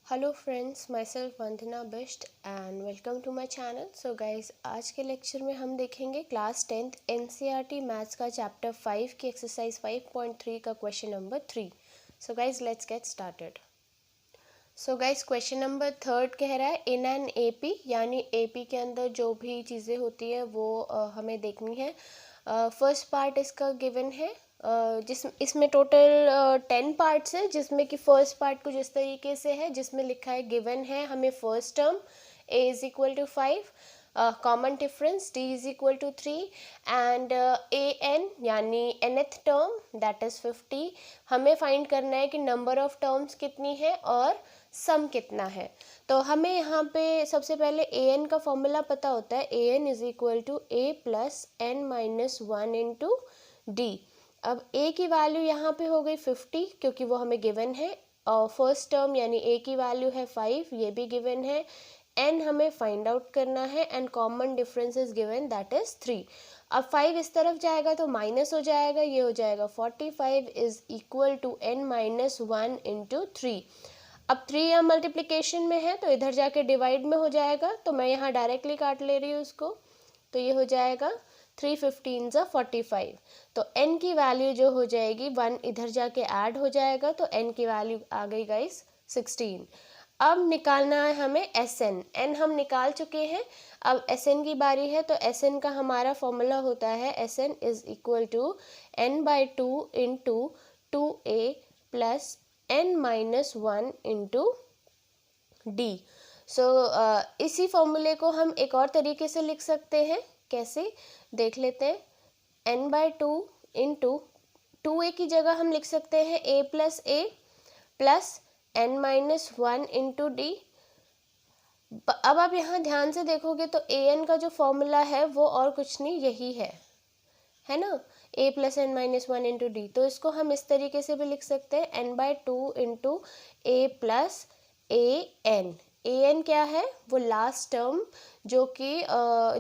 Hello friends, myself Vandana Bisht and welcome to my channel. So guys, आज के lecture में हम देखेंगे क्लास 10th एनसीईआरटी मैथ्स का चैप्टर 5 की एक्सरसाइज 5.3 का question number 3। So guys, let's get started. So guys, question number 3 कह रहा है इन एन एपी, यानी एपी के अंदर जो भी चीज़ें होती है वो हमें देखनी है। फर्स्ट पार्ट इसका गिवन है, इसमें टोटल 10 पार्ट्स है, जिसमें कि फर्स्ट पार्ट कुछ इस तरीके से है जिसमें लिखा है गिवन है हमें first term a is equal to 5, common difference d is equal to 3 and a n यानी nth टर्म दैट इज 50। हमें फाइंड करना है कि नंबर ऑफ टर्म्स कितनी है और सम कितना है। तो हमें यहाँ पे सबसे पहले ए एन का फॉर्मूला पता होता है, a n is equal to a plus n minus 1 into d. अब a की वैल्यू यहाँ पे हो गई 50 क्योंकि वो हमें गिवन है, और फर्स्ट टर्म यानी a की वैल्यू है 5, ये भी गिवन है। n हमें फाइंड आउट करना है and common difference is given that is 3। अब 5 इस तरफ जाएगा तो माइनस हो जाएगा, ये हो जाएगा 45 is equal to n minus 1 into 3। अब 3 यहाँ मल्टीप्लीकेशन में है तो इधर जाके डिवाइड में हो जाएगा, तो मैं यहाँ डायरेक्टली काट ले रही हूँ उसको, तो ये हो जाएगा 3 15 ज़ा 45। तो n की वैल्यू जो हो जाएगी 1 इधर जाके ऐड हो जाएगा, तो n की वैल्यू आ गई गाइस 16। अब निकालना है हमें Sn, n हम निकाल चुके हैं। अब Sn की बारी है, तो Sn का हमारा फॉर्मूला होता है Sn is equal to n/2 into 2a plus n minus 1 into d. So इसी फॉर्मूले को हम एक और तरीके से लिख सकते हैं, कैसे देख लेते हैं। n/2 इंटू 2a की जगह हम लिख सकते हैं a plus n minus 1 into d. अब आप यहाँ ध्यान से देखोगे तो an का जो फॉर्मूला है वो और कुछ नहीं, यही है ना, a plus n minus 1 into d. तो इसको हम इस तरीके से भी लिख सकते हैं n/2 into A plus an क्या है, वो लास्ट टर्म जो कि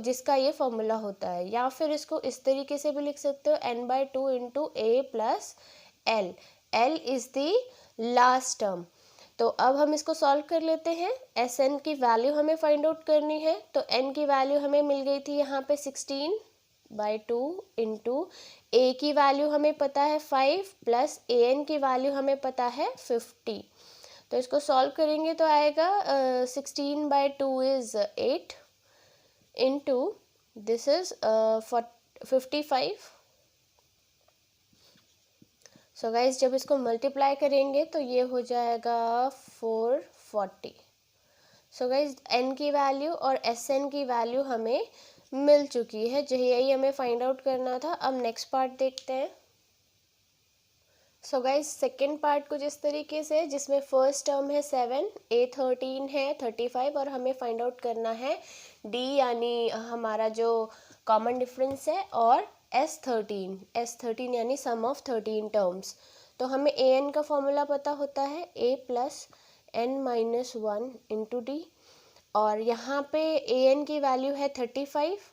जिसका ये फॉर्मूला होता है। या फिर इसको इस तरीके से भी लिख सकते हो n/2 into A plus l is the last term. तो अब हम इसको सॉल्व कर लेते हैं। Sn की वैल्यू हमें फाइंड आउट करनी है, तो n की वैल्यू हमें मिल गई थी यहाँ पे 16/2 इंटू ए की वैल्यू हमें पता है 5 प्लस an की वैल्यू हमें पता है 50। तो इसको सॉल्व करेंगे तो आएगा 16/2 is 8 into this is 55। So guys, जब इसको मल्टीप्लाई करेंगे तो ये हो जाएगा 440। सो गाइज, n की वैल्यू और Sn की वैल्यू हमें मिल चुकी है, जो यही हमें फाइंड आउट करना था। अब नेक्स्ट पार्ट देखते हैं। सो गाइज, सेकेंड पार्ट कुछ इस तरीके से, जिसमें फर्स्ट टर्म है 7, a 13 है 35, और हमें फाइंड आउट करना है d यानी हमारा जो कॉमन डिफरेंस है, और s13 यानी सम ऑफ 13 टर्म्स। तो हमें an का फॉर्मूला पता होता है a plus n minus 1 into D, और यहाँ पे an की वैल्यू है 35,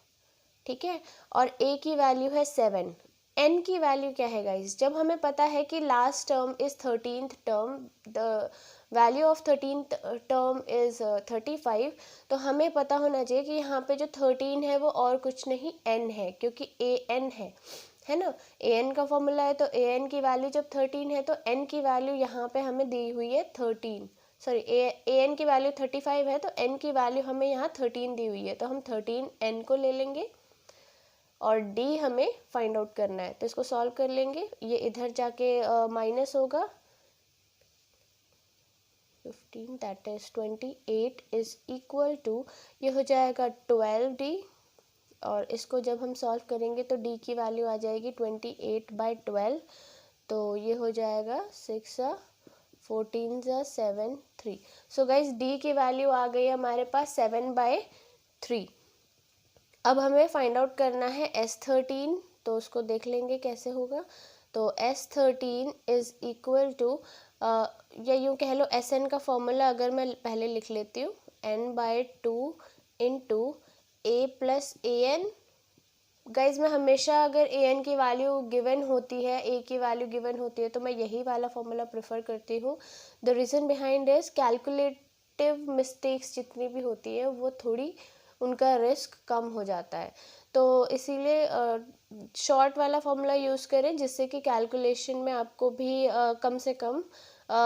ठीक है, और a की वैल्यू है 7। n की वैल्यू क्या है गाइस, जब हमें पता है कि last term is 13th term, the value of 13th term is 35, तो हमें पता होना चाहिए कि यहाँ पे जो 13 है वो और कुछ नहीं n है, क्योंकि an है ना, an का फॉर्मूला है। तो an की वैल्यू जब 13 है तो n की वैल्यू यहाँ पे हमें दी हुई है 13, सॉरी an की वैल्यू 35 है, तो n की वैल्यू हमें यहाँ 13 दी हुई है, तो हम 13 n को ले लेंगे और d हमें फाइंड आउट करना है। तो इसको सॉल्व कर लेंगे, ये इधर जाके माइनस होगा 15 that is 28 is equal to, ये हो जाएगा 12d, और इसको जब हम सॉल्व करेंगे तो d की वैल्यू आ जाएगी 28/12, तो ये हो जाएगा 6 14 7 3। सो गाइज, d की वैल्यू आ गई हमारे पास 7/3। अब हमें फाइंड आउट करना है S13, तो उसको देख लेंगे कैसे होगा। तो S13 इज इक्वल टू, या यूँ कह लो Sn का फॉर्मूला अगर मैं पहले लिख लेती हूँ, n/2 into A plus an। Guys, मैं हमेशा अगर an की वैल्यू गिवन होती है, a की वैल्यू गिवन होती है, तो मैं यही वाला फॉर्मूला प्रेफर करती हूँ। The reason behind is repetitive mistakes जितनी भी होती है वो थोड़ी उनका रिस्क कम हो जाता है। तो इसीलिए शॉर्ट वाला फॉर्मूला यूज़ करें जिससे कि कैलकुलेशन में आपको भी कम से कम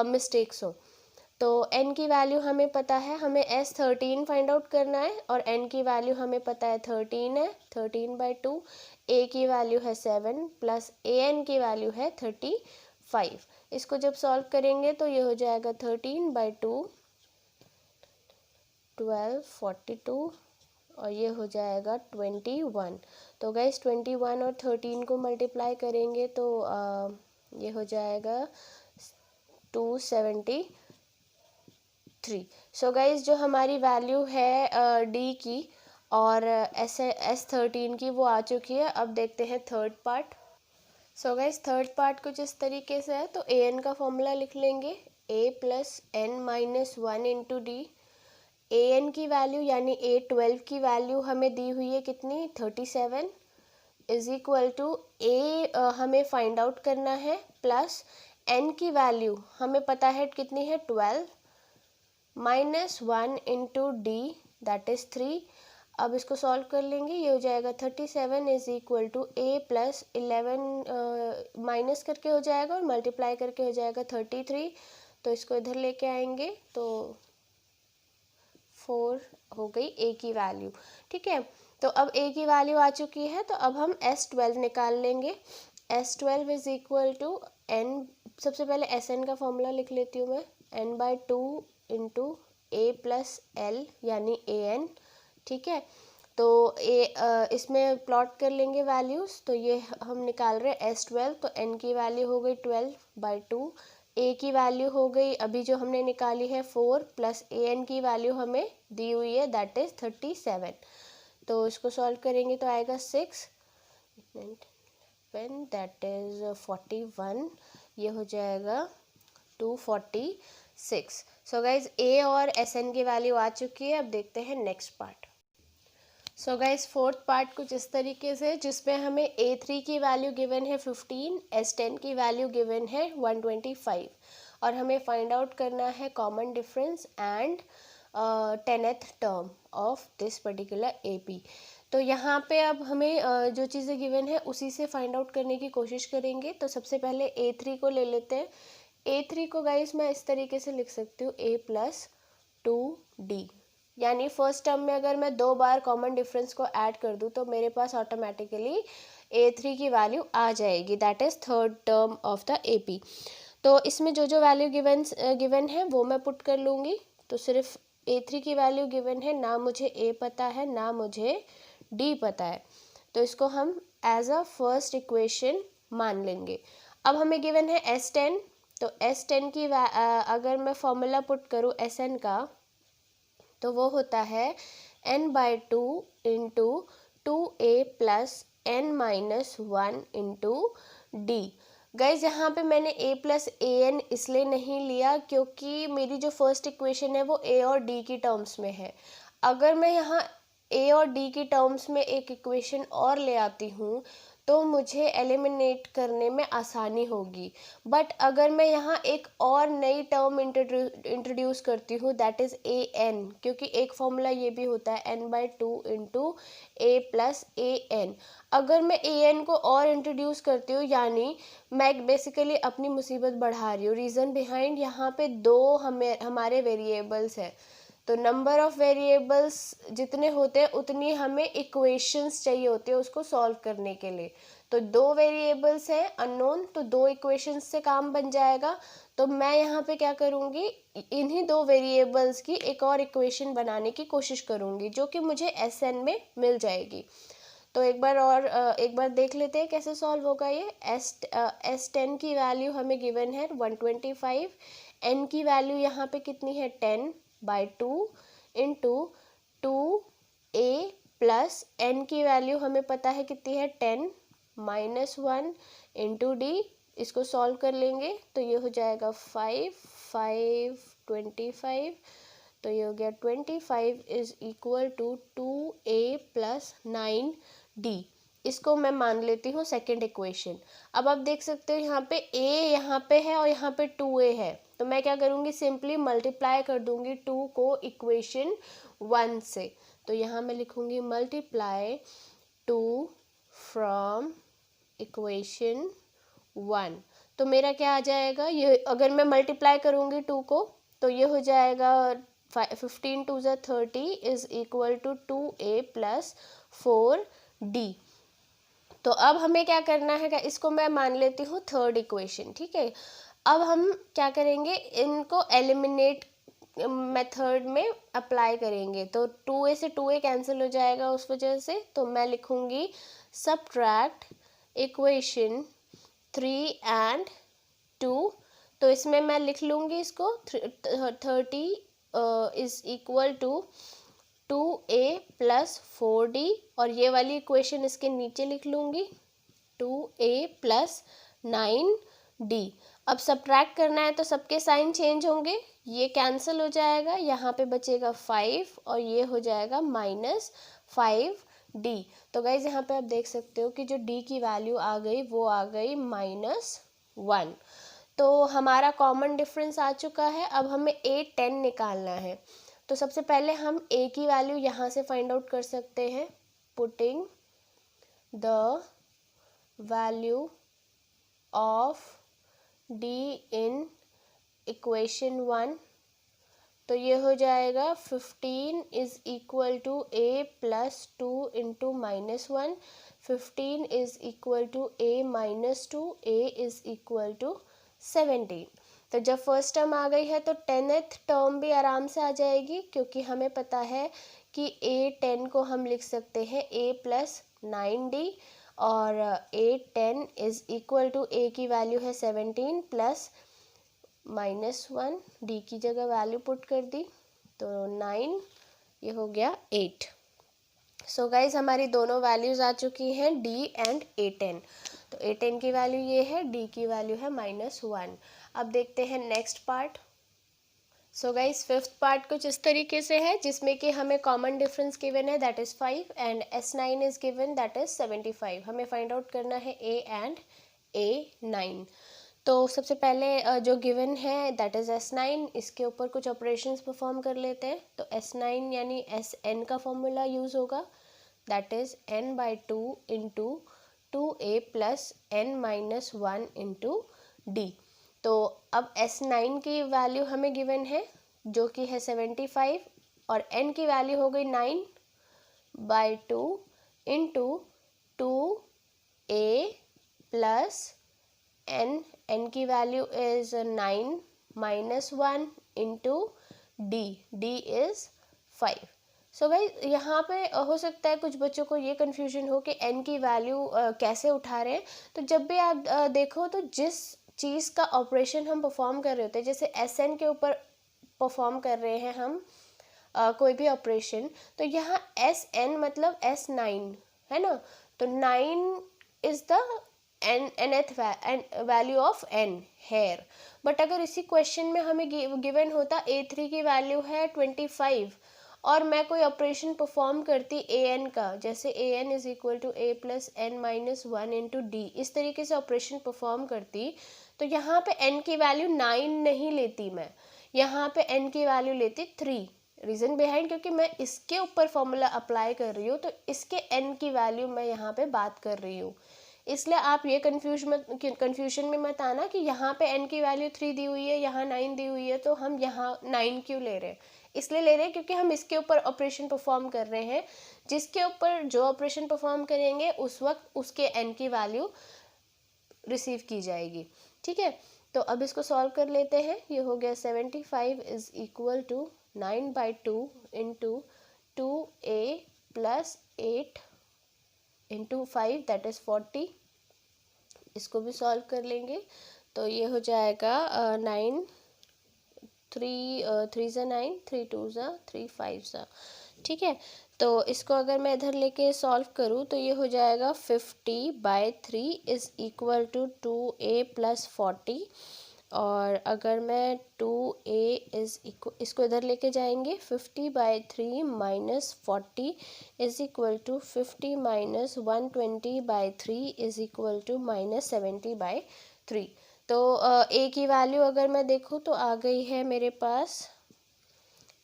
मिस्टेक्स हो। तो n की वैल्यू हमें पता है, हमें S13 फाइंड आउट करना है और n की वैल्यू हमें पता है 13 है, 13/2। a की वैल्यू है 7 प्लस an की वैल्यू है 35। इसको जब सॉल्व करेंगे तो ये हो जाएगा 13/2 12 42 और ये हो जाएगा 21। तो गाइस 21 और 13 को मल्टीप्लाई करेंगे तो ये हो जाएगा 273। सो गाइस जो हमारी वैल्यू है डी की और S13 की वो आ चुकी है। अब देखते हैं third part. So guys third part कुछ इस तरीके से है। तो an का फॉर्मूला लिख लेंगे a plus n minus 1 into D. an की वैल्यू यानी A12 की वैल्यू हमें दी हुई है कितनी 37 इज इक्वल टू a हमें फाइंड आउट करना है प्लस n की वैल्यू हमें पता है कितनी है 12 minus 1 into D that is 3। अब इसको सॉल्व कर लेंगे, ये हो जाएगा 37 is equal to a plus 11 minus करके हो जाएगा और मल्टीप्लाई करके हो जाएगा 33। तो इसको इधर लेके आएंगे तो 4 हो गई a की वैल्यू। ठीक है, तो अब a की वैल्यू आ चुकी है तो अब हम S12 निकाल लेंगे। S12 is equal to n, सबसे पहले Sn का फॉर्मूला लिख लेती हूँ मैं, n/2 into a plus l यानी an। ठीक है, तो इसमें प्लॉट कर लेंगे वैल्यूज़। तो ये हम निकाल रहे हैं S12, तो n की वैल्यू हो गई 12/2, a की वैल्यू हो गई अभी जो हमने निकाली है 4 प्लस an की वैल्यू हमें दी हुई है दैट इज़ 37। तो इसको सॉल्व करेंगे तो आएगा 6 दैट इज़ 41, ये हो जाएगा 246। सो गाइज a और Sn की वैल्यू आ चुकी है। अब देखते हैं next part. So guys fourth part कुछ इस तरीके से, जिसमें हमें A3 की वैल्यू गिवन है 15, S10 की वैल्यू गिवन है 125 और हमें फाइंड आउट करना है common difference and 10th term of this particular AP। तो यहाँ पे अब हमें जो चीज़ें गिवन है उसी से फाइंड आउट करने की कोशिश करेंगे। तो सबसे पहले A3 को ले लेते हैं। A3 को गाइज मैं इस तरीके से लिख सकती हूँ a प्लस 2d, यानी फर्स्ट टर्म में अगर मैं 2 बार कॉमन डिफरेंस को ऐड कर दूँ तो मेरे पास ऑटोमेटिकली A3 की वैल्यू आ जाएगी, that is third term of the AP। तो इसमें जो जो वैल्यू गिवन है वो मैं पुट कर लूँगी। तो सिर्फ A3 की वैल्यू गिवन है, ना मुझे A पता है ना मुझे D पता है, तो इसको हम एज अ फर्स्ट इक्वेशन मान लेंगे। अब हमें गिवन है S10, तो S10 की अगर मैं फॉर्मूला पुट करूँ Sn का तो वो होता है n/2 into 2a plus n minus 1 into D. Guys यहाँ पे मैंने a प्लस an इसलिए नहीं लिया क्योंकि मेरी जो फर्स्ट इक्वेशन है वो a और d की टर्म्स में है। अगर मैं यहाँ a और d की टर्म्स में एक इक्वेशन और ले आती हूँ तो मुझे एलिमिनेट करने में आसानी होगी। बट अगर मैं यहाँ एक और नई टर्म इंट्रोड्यूस करती हूँ दैट इज़ an, क्योंकि एक फॉर्मूला ये भी होता है n/2 into a plus an। अगर मैं an को और इंट्रोड्यूस करती हूँ यानी मैं बेसिकली अपनी मुसीबत बढ़ा रही हूँ। रीज़न बिहाइंड, यहाँ पे 2 हमारे वेरिएबल्स हैं, तो नंबर ऑफ़ वेरिएबल्स जितने होते हैं उतनी हमें इक्वेशंस चाहिए होती है उसको सॉल्व करने के लिए। तो 2 वेरिएबल्स हैं अननोन, तो 2 इक्वेशंस से काम बन जाएगा। तो मैं यहाँ पे क्या करूँगी, इन्हीं 2 वेरिएबल्स की एक और इक्वेशन बनाने की कोशिश करूँगी जो कि मुझे Sn में मिल जाएगी। तो एक बार देख लेते हैं कैसे सॉल्व होगा ये। S10 की वैल्यू हमें गिवन है 125, n की वैल्यू यहाँ पे कितनी है 10/2 इंटू 2a प्लस n की वैल्यू हमें पता है कितनी है 10 माइनस 1 इंटू डी। इसको सॉल्व कर लेंगे तो ये हो जाएगा 5 तो ये हो गया 25 is equal to 2a plus 9d। इसको मैं मान लेती हूँ सेकेंड इक्वेशन। अब आप देख सकते हो यहाँ पे a यहाँ पे है और यहाँ पे 2a है, तो मैं क्या करूँगी, सिंपली मल्टीप्लाई कर दूँगी 2 को इक्वेशन 1 से। तो यहाँ मैं लिखूँगी मल्टीप्लाई 2 फ्रॉम इक्वेशन 1। तो मेरा क्या आ जाएगा, ये अगर मैं मल्टीप्लाई करूँगी 2 को तो ये हो जाएगा 15 2 ज़ा 30 is equal to 2a plus 4d। तो अब हमें क्या करना है, इसको मैं मान लेती हूँ थर्ड इक्वेशन, ठीक है। अब हम क्या करेंगे, इनको एलिमिनेट मेथड में अप्लाई करेंगे, तो 2a से 2a कैंसिल हो जाएगा उस वजह से। तो मैं लिखूँगी सबट्रैक्ट इक्वेशन 3 एंड 2। तो इसमें मैं लिख लूँगी इसको 30 is equal to 2a plus 4d, और ये वाली इक्वेशन इसके नीचे लिख लूँगी 2a प्लस 9d। अब सब्ट्रैक्ट करना है तो सबके साइन चेंज होंगे, ये कैंसिल हो जाएगा, यहाँ पे बचेगा 5 और ये हो जाएगा -5d। तो गाइज यहाँ पे आप देख सकते हो कि जो d की वैल्यू आ गई वो आ गई -1। तो हमारा कॉमन डिफरेंस आ चुका है। अब हमें a 10 निकालना है। तो सबसे पहले हम a की वैल्यू यहाँ से फाइंड आउट कर सकते हैं, putting the value of d in equation 1। तो ये हो जाएगा 15 is equal to a plus 2 into -1, 15 is equal to a minus 2, a is equal to 17। तो जब फर्स्ट टर्म आ गई है तो 10th टर्म भी आराम से आ जाएगी, क्योंकि हमें पता है कि a 10 को हम लिख सकते हैं a प्लस 9d, और a 10 is equal to a की वैल्यू है 17 प्लस -1, d की जगह वैल्यू पुट कर दी तो 9, ये हो गया 8। सो गाइज हमारी दोनों वैल्यूज़ आ चुकी हैं d एंड a10। तो a10 की वैल्यू ये है, d की वैल्यू है -1। अब देखते हैं next part. So guys fifth part कुछ इस तरीके से है, जिसमें कि हमें कॉमन डिफरेंस गिवन है that is 5 and S9 is given that is 75। हमें फाइंड आउट करना है a एंड a9। तो सबसे पहले जो गिवन है दैट इज़ S9, इसके ऊपर कुछ ऑपरेशंस परफॉर्म कर लेते हैं। तो S9 यानी Sn का फॉर्मूला यूज़ होगा, that is n/2 into 2a plus n-1 into d। तो अब S9 की वैल्यू हमें गिवन है जो कि है 75, और n की वैल्यू हो गई 9/2 इंटू 2a प्लस n की value is 9 -1 into d is 5। So guys यहाँ पे हो सकता है कुछ बच्चों को ये कन्फ्यूजन हो कि n की वैल्यू कैसे उठा रहे हैं। तो जब भी आप देखो तो जिस चीज़ का ऑपरेशन हम परफॉर्म कर रहे होते हैं, जैसे Sn के ऊपर परफॉर्म कर रहे हैं हम कोई भी ऑपरेशन, तो यहाँ Sn मतलब S9 है ना, तो 9 is the nth value of n here. But अगर इसी क्वेश्चन में हमें गिवन होता a3 की वैल्यू है 25 और मैं कोई ऑपरेशन परफॉर्म करती an का, जैसे an is equal to a plus n-1 into d, इस तरीके से ऑपरेशन परफॉर्म करती, तो यहाँ पे n की वैल्यू 9 नहीं लेती मैं, यहाँ पे n की वैल्यू लेती 3। रीज़न बिहाइंड, क्योंकि मैं इसके ऊपर फॉर्मूला अप्लाई कर रही हूँ, तो इसके n की वैल्यू मैं यहाँ पे बात कर रही हूँ। इसलिए आप ये कन्फ्यूजन में मत आना कि यहाँ पे n की वैल्यू 3 दी हुई है, यहाँ 9 दी हुई है, तो हम यहाँ 9 क्यों ले रहे हैं। इसलिए ले रहे हैं क्योंकि हम इसके ऊपर ऑपरेशन परफॉर्म कर रहे हैं, जिसके ऊपर जो ऑपरेशन परफॉर्म करेंगे उस वक्त उसके n की वैल्यू रिसीव की जाएगी, ठीक है। तो अब इसको सॉल्व कर लेते हैं। ये हो गया 75 is equal to 9/2 into 2a plus 8 into 5 that is 40। इसको भी सॉल्व कर लेंगे तो ये हो जाएगा 9 3 ज़ा 9, 3 2 ज़ा 3 5 ज़ा, ठीक है। तो इसको अगर मैं इधर लेके सॉल्व करूँ तो ये हो जाएगा 50/3 is equal to 2a plus 40, और अगर मैं 2a इसको इधर लेके जाएंगे 50/3 minus 40 is equal to 50 minus 120/3 is equal to minus 70/3। तो a की वैल्यू अगर मैं देखूँ तो आ गई है मेरे पास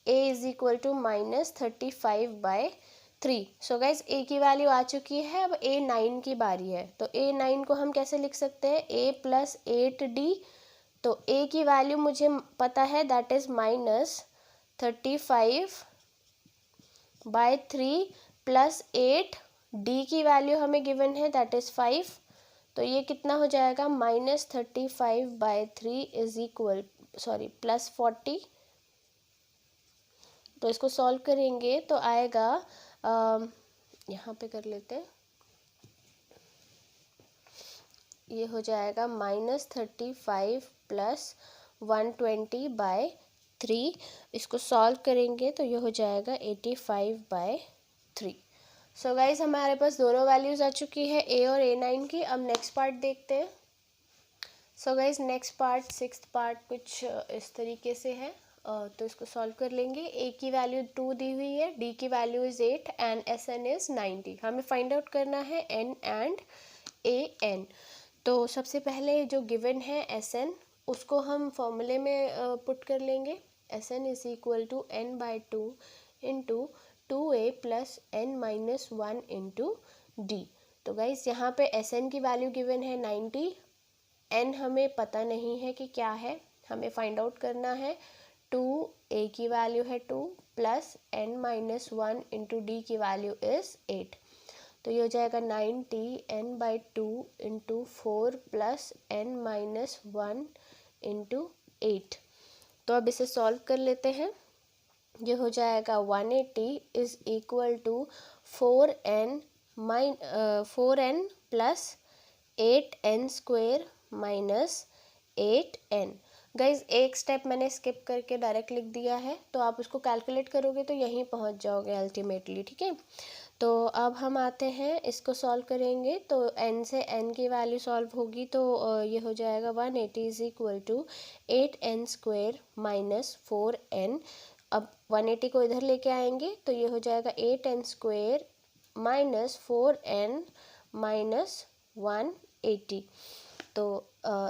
a is equal to minus 35/3। So guys a की वैल्यू आ चुकी है। अब a9 की बारी है, तो a9 को हम कैसे लिख सकते हैं, a प्लस 8d। तो a की वैल्यू मुझे पता है, that is minus 35/3 plus 8, d की वैल्यू हमें गिवन है, दैट इज 5। तो ये कितना हो जाएगा, माइनस 35/3 इज इक्वल प्लस 40। तो इसको सॉल्व करेंगे तो आएगा, यहाँ पे कर लेते हैं, ये हो जाएगा माइनस 35 प्लस 120/3। इसको सॉल्व करेंगे तो ये हो जाएगा 85/3। सो गाइज हमारे पास दोनों वैल्यूज़ आ चुकी है, a और a9 की। अब नेक्स्ट पार्ट देखते हैं। So guys next part, sixth part कुछ इस तरीके से है। तो इसको सॉल्व कर लेंगे। a की वैल्यू 2 दी हुई है, d की value is 8 and sn is 90। हमें फाइंड आउट करना है n एंड an। तो सबसे पहले जो गिवन है sn, उसको हम फॉर्मूले में पुट कर लेंगे। sn is equal to n/2 into 2a plus n-1 into d। तो गाइज यहाँ पे sn की वैल्यू गिवन है 90, n हमें पता नहीं है कि क्या है, हमें फाइंड आउट करना है। 2a की वैल्यू है 2 प्लस n-1 इंटू d की वैल्यू इज 8। तो ये हो जाएगा 90 n/2 into 4 plus n-1 into 8। तो अब इसे सॉल्व कर लेते हैं। ये हो जाएगा 180 is equal to 4n plus 8n square minus 8n। Guys एक स्टेप मैंने स्किप करके डायरेक्ट लिख दिया है, तो आप उसको कैलकुलेट करोगे तो यहीं पहुंच जाओगे अल्टीमेटली, ठीक है। तो अब हम आते हैं, इसको सॉल्व करेंगे तो n से n की वैल्यू सॉल्व होगी तो ये हो जाएगा 180 is equal to 8n square minus 4n। अब 180 को इधर लेके आएंगे तो ये हो जाएगा 8n square minus 4n minus 180। तो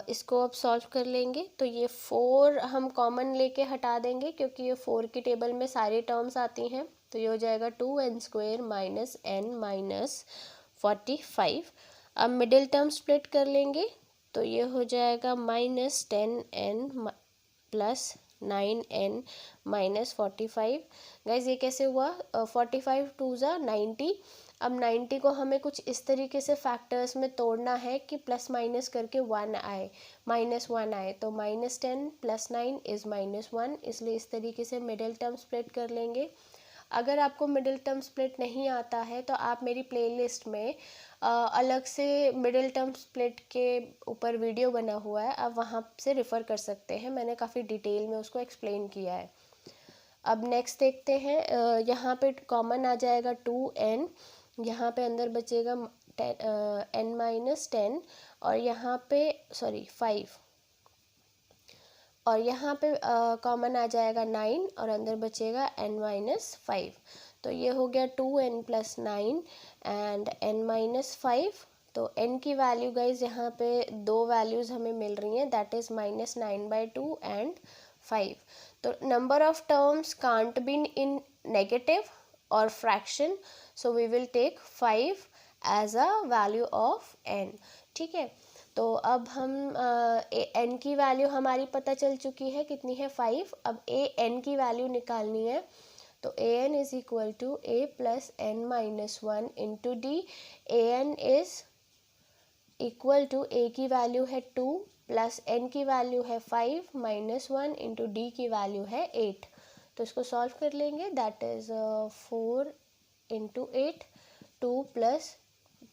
इसको अब सॉल्व कर लेंगे तो ये 4 हम कॉमन लेके हटा देंगे, क्योंकि ये 4 की टेबल में सारी टर्म्स आती हैं। तो ये हो जाएगा 2n square minus n minus 45। अब मिडिल टर्म स्प्लिट कर लेंगे तो ये हो जाएगा minus 10n plus 9n minus 45। Guys ये कैसे हुआ, 45 2 ज़ा 90। अब 90 को हमें कुछ इस तरीके से फैक्टर्स में तोड़ना है कि प्लस माइनस करके 1 आए, -1 आए। तो -10 + 9 इज़ -1, इसलिए इस तरीके से मिडिल टर्म स्प्लिट कर लेंगे। अगर आपको मिडिल टर्म स्प्लिट नहीं आता है तो आप मेरी प्लेलिस्ट में अलग से मिडिल टर्म स्प्लिट के ऊपर वीडियो बना हुआ है, आप वहाँ से रेफ़र कर सकते हैं, मैंने काफ़ी डिटेल में उसको एक्सप्लेन किया है। अब नेक्स्ट देखते हैं, यहाँ पे कॉमन आ जाएगा 2n, यहाँ पे अंदर बचेगा n-10 और यहाँ पे 5, और यहाँ पे कॉमन आ जाएगा 9 और अंदर बचेगा n-5। तो ये हो गया 2n + 9 एंड n-5। तो n की वैल्यू गाइज यहाँ पे दो वैल्यूज़ हमें मिल रही हैं, दैट इज़ -9/2 एंड 5। तो number of terms can't be in negative और fraction, so we will take 5 as a value of n, ठीक है। तो अब हम n की वैल्यू हमारी पता चल चुकी है, कितनी है 5। अब an की वैल्यू निकालनी है, तो an is equal to a plus n-1 into d। an is equal to a की वैल्यू है 2 प्लस n की वैल्यू है 5 -1 इंटू d की वैल्यू है 8। तो इसको सॉल्व कर लेंगे, दैट इज़ 4 इंटू 8, 2 प्लस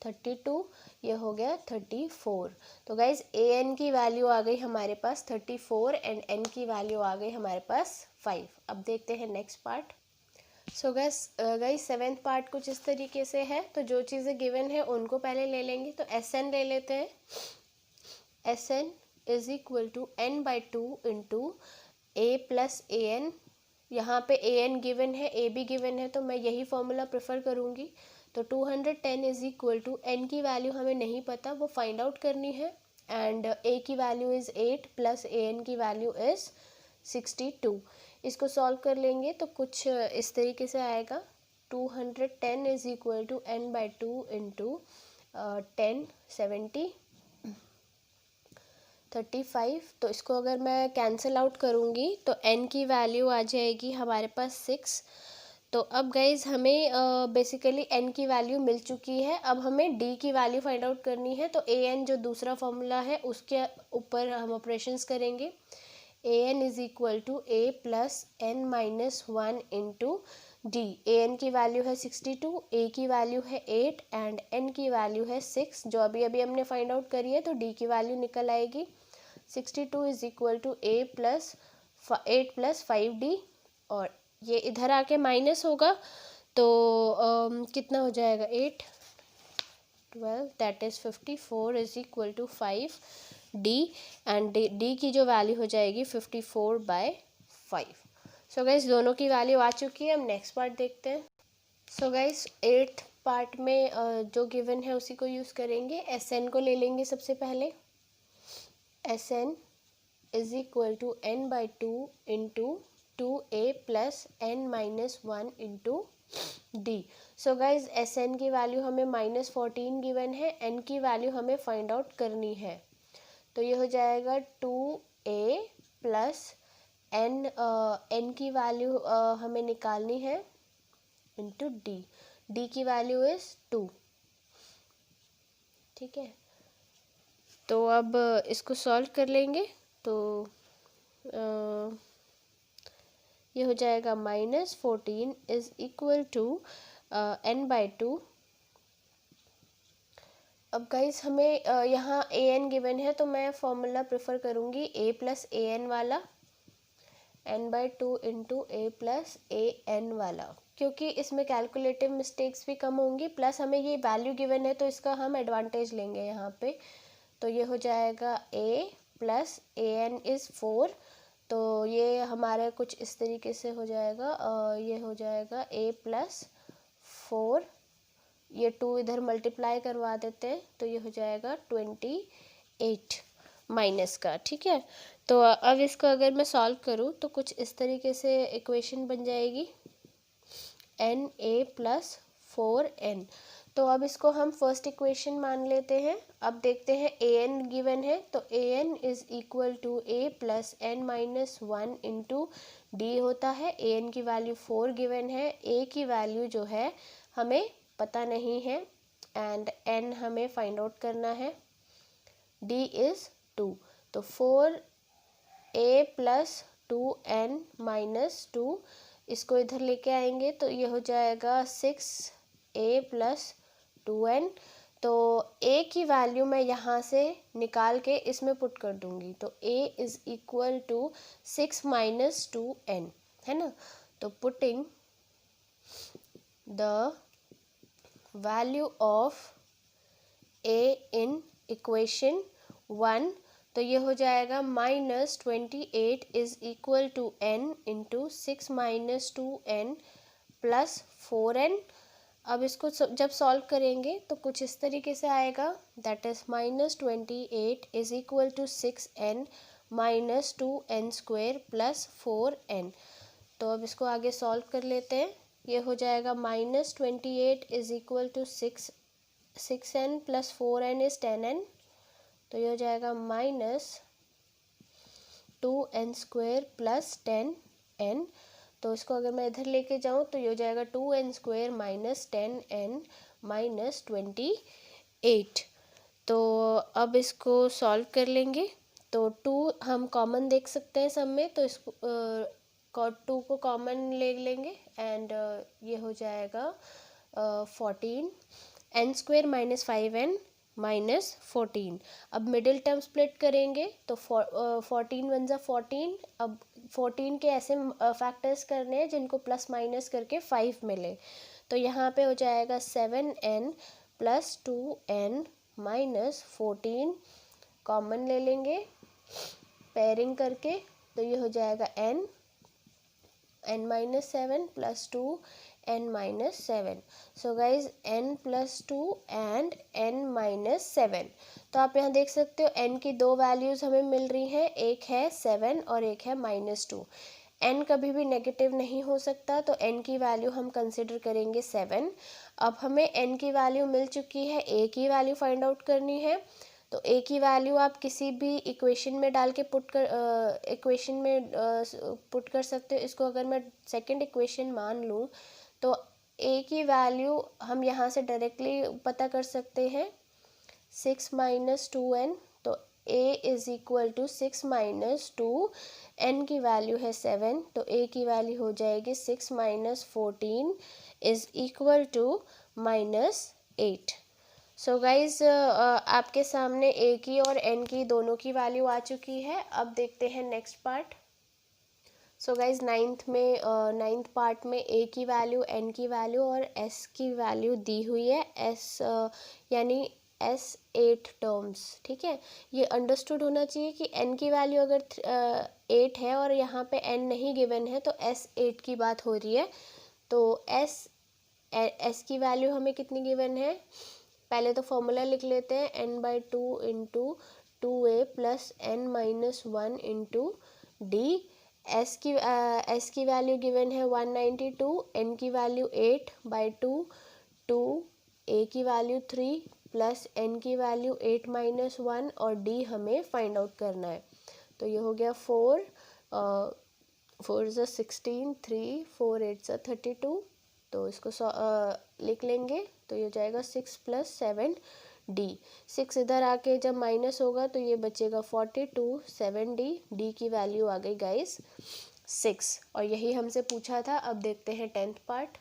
32, ये हो गया 34। तो गाइज an की वैल्यू आ गई हमारे पास 34 एंड n की वैल्यू आ गई हमारे पास 5। अब देखते हैं next part. So guys seventh part कुछ इस तरीके से है, तो जो चीज़ें गिवन है उनको पहले ले लेंगे। तो Sn ले लेते हैं। Sn is equal to n/2 into a plus a n. यहाँ पे ए एन गिवन है, ए भी गिवन है, तो मैं यही फॉर्मूला प्रेफर करूँगी। तो 210 इज इक्वल टू एन की वैल्यू हमें नहीं पता, वो फाइंड आउट करनी है, एंड ए की value is 8 plus a n की वैल्यू इज़ 62। इसको सॉल्व कर लेंगे तो कुछ इस तरीके से आएगा। 210 is equal to n/2 into 10 70 35। तो इसको अगर मैं कैंसिल आउट करूँगी तो n की वैल्यू आ जाएगी हमारे पास 6। तो अब गाइज हमें बेसिकली n की वैल्यू मिल चुकी है। अब हमें d की वैल्यू फाइंड आउट करनी है। तो a n जो दूसरा फॉर्मूला है उसके ऊपर हम ऑपरेशंस करेंगे। a n is equal to a plus n minus 1 into d. A n की वैल्यू है 62, ए की वैल्यू है 8 एंड एन की वैल्यू है 6, जो अभी अभी हमने फाइंड आउट करी है। तो डी की वैल्यू निकल आएगी 62 is equal to a plus 8 plus 5d, और ये इधर आके माइनस होगा तो कितना हो जाएगा 8 12 that is 54 is equal to 5d, and d की जो वैल्यू हो जाएगी 54/5। सो गाइस दोनों की वैल्यू आ चुकी है। हम नेक्स्ट पार्ट देखते हैं। सो गाइस 8th पार्ट में जो गिवन है उसी को यूज़ करेंगे। एस एन को ले लेंगे सबसे पहले। S n is equal to n/2 into 2a plus n minus 1 into d. So guys s n की वैल्यू हमें -14 गिवन है, n की वैल्यू हमें फाइंड आउट करनी है। तो ये हो जाएगा 2a प्लस n की वैल्यू हमें निकालनी है इंटू डी। डी की वैल्यू इज 2। ठीक है, तो अब इसको सॉल्व कर लेंगे तो ये हो जाएगा -14 इज इक्वल टू n/2। अब गाइस हमें यहाँ ए एन गिवन है, तो मैं फॉर्मूला प्रेफर करूँगी a प्लस ए एन वाला, n/2 into A plus a N वाला, क्योंकि इसमें कैलकुलेटिव मिस्टेक्स भी कम होंगी, प्लस हमें ये वैल्यू गिवन है तो इसका हम एडवांटेज लेंगे यहाँ पे। तो ये हो जाएगा a plus a n is 4। तो ये हमारे कुछ इस तरीके से हो जाएगा, ये हो जाएगा a प्लस 4, ये 2 इधर मल्टीप्लाई करवा देते हैं तो ये हो जाएगा 28 माइनस का। ठीक है, तो अब इसको अगर मैं सॉल्व करूँ तो कुछ इस तरीके से इक्वेशन बन जाएगी na प्लस 4n। तो अब इसको हम फर्स्ट इक्वेशन मान लेते हैं। अब देखते हैं ए एन गिवन है, तो a n is equal to a plus n minus 1 into d होता है। ए एन की वैल्यू 4 गिवन है, ए की वैल्यू जो है हमें पता नहीं है, एंड एन हमें फाइंड आउट करना है। डी इज़ 2, तो 4a प्लस 2n माइनस 2, इसको इधर लेके आएंगे तो ये हो जाएगा 6a प्लस 2n। तो a की वैल्यू मैं यहाँ से निकाल के इसमें पुट कर दूँगी, तो a is equal to 6 minus 2n, है ना। तो putting the value of a in equation 1, तो ये हो जाएगा -28 is equal to n into 6 minus 2n plus 4n। अब इसको जब सॉल्व करेंगे तो कुछ इस तरीके से आएगा, that is -28 is equal to 6n minus 2n square plus 4n। तो अब इसको आगे सॉल्व कर लेते हैं। ये हो जाएगा -28 is equal to 6n plus 4n is 10n। तो ये हो जाएगा -2n स्क्वेयर प्लस 10n। तो इसको अगर मैं इधर लेके जाऊँ तो ये हो जाएगा 2n square minus 10n minus 28। तो अब इसको सॉल्व कर लेंगे। तो 2 हम कॉमन देख सकते हैं सब में, तो इसको 2 को कॉमन ले लेंगे, एंड ये हो जाएगा 14 n square minus 5n minus 14। अब मिडिल टर्म स्प्लिट करेंगे तो 14 वन ज़ा 14। अब 14 के ऐसे फैक्टर्स करने हैं जिनको प्लस माइनस करके 5 मिले, तो यहाँ पे हो जाएगा 7n plus 2n minus 14, common ले लेंगे पेयरिंग करके तो ये हो जाएगा n-7 plus 2 n-7. So guys n+2 and n-7. तो आप यहाँ देख सकते हो n की दो वैल्यूज़ हमें मिल रही हैं, एक है 7 और एक है -2. n कभी भी नेगेटिव नहीं हो सकता, तो n की वैल्यू हम कंसिडर करेंगे 7. अब हमें n की वैल्यू मिल चुकी है, a की वैल्यू फाइंड आउट करनी है. तो a की वैल्यू आप किसी भी इक्वेशन में डाल के पुट कर सकते हो. इसको अगर मैं सेकंड इक्वेशन मान लूँ तो a की वैल्यू हम यहाँ से डायरेक्टली पता कर सकते हैं, 6 - 2n. तो a is equal to 6 - 2, n की वैल्यू है 7, तो a की वैल्यू हो जाएगी 6 - 14 is equal to -8. So guys आपके सामने a की और n की दोनों की वैल्यू आ चुकी है. अब देखते हैं next part. So guys ninth part में a की वैल्यू, n की वैल्यू और s की वैल्यू दी हुई है. यानी s 8 टर्म्स. ठीक है, ये अंडरस्टूड होना चाहिए कि n की वैल्यू अगर 8 है और यहाँ पे n नहीं गिवन है तो s 8 की बात हो रही है. तो s की वैल्यू हमें कितनी गिवन है, पहले तो फॉर्मूला लिख लेते हैं, n/2 into 2a plus n-1 into D. s की वैल्यू गिवन है 192, n की वैल्यू 8/2, 2 a की वैल्यू 3 प्लस n की वैल्यू 8-1 और d हमें फाइंड आउट करना है. तो ये हो गया 4 16, 3 4 8 32. तो इसको लिख लेंगे तो ये हो जाएगा 6 + 7 d. 6 इधर आके जब माइनस होगा तो ये बचेगा 42 7d. d की वैल्यू आ गई गाइस 6, और यही हमसे पूछा था. अब देखते हैं 10th part.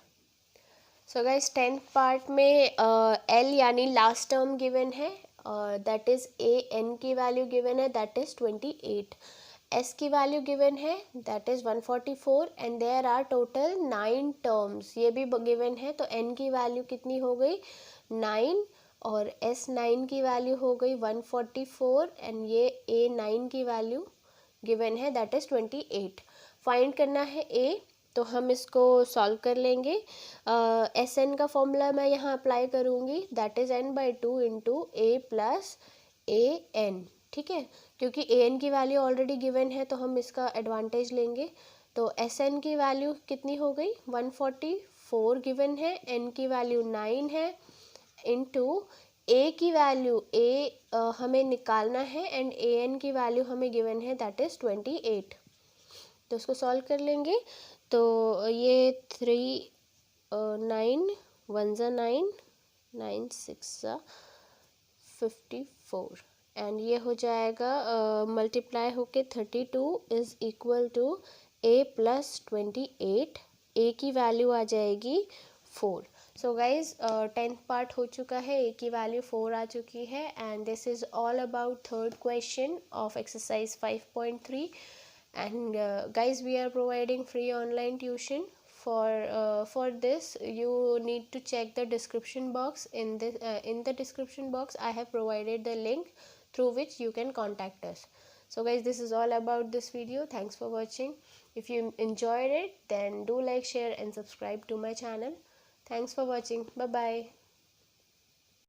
So guys 10th part में l यानी लास्ट टर्म गिवन है, दैट इज़ a. n की वैल्यू गिवन है, दैट इज़ 28. s की वैल्यू गिवन है, that is 144 and there are total 9 terms. ये भी गिवन है, तो n की वैल्यू कितनी हो गई 9 और s9 की वैल्यू हो गई 144 एंड ये a9 की वैल्यू गिवन है, दैट इज़ 28. फाइंड करना है a, तो हम इसको सॉल्व कर लेंगे. एस एन का फॉर्मूला मैं यहाँ अप्लाई करूँगी, that is n/2 into a plus a n. ठीक है, क्योंकि a n की वैल्यू ऑलरेडी गिवन है तो हम इसका एडवांटेज लेंगे. तो एस एन की वैल्यू कितनी हो गई 144 गिवन है, n की वैल्यू 9 है, इंटू a की वैल्यू हमें निकालना है एंड a n की वैल्यू हमें गिवन है, दैट इज़ 28. तो उसको सॉल्व कर लेंगे. तो ये 3 9 1 ज़ा 9 9 6 ज़ा 54 एंड ये हो जाएगा मल्टीप्लाई होके 32 is equal to a plus 28. a की वैल्यू आ जाएगी 4. सो गाइज 10th पार्ट हो चुका है, a की वैल्यू 4 आ चुकी है and this is all about third question of exercise 5.3. and guys, we are providing free online tuition. For this you need to check the description box. In the description box I have provided the link through which you can contact us. So guys, this is all about this video. Thanks for watching. If you enjoyed it, then do like, share and subscribe to my channel. Thanks for watching. Bye bye.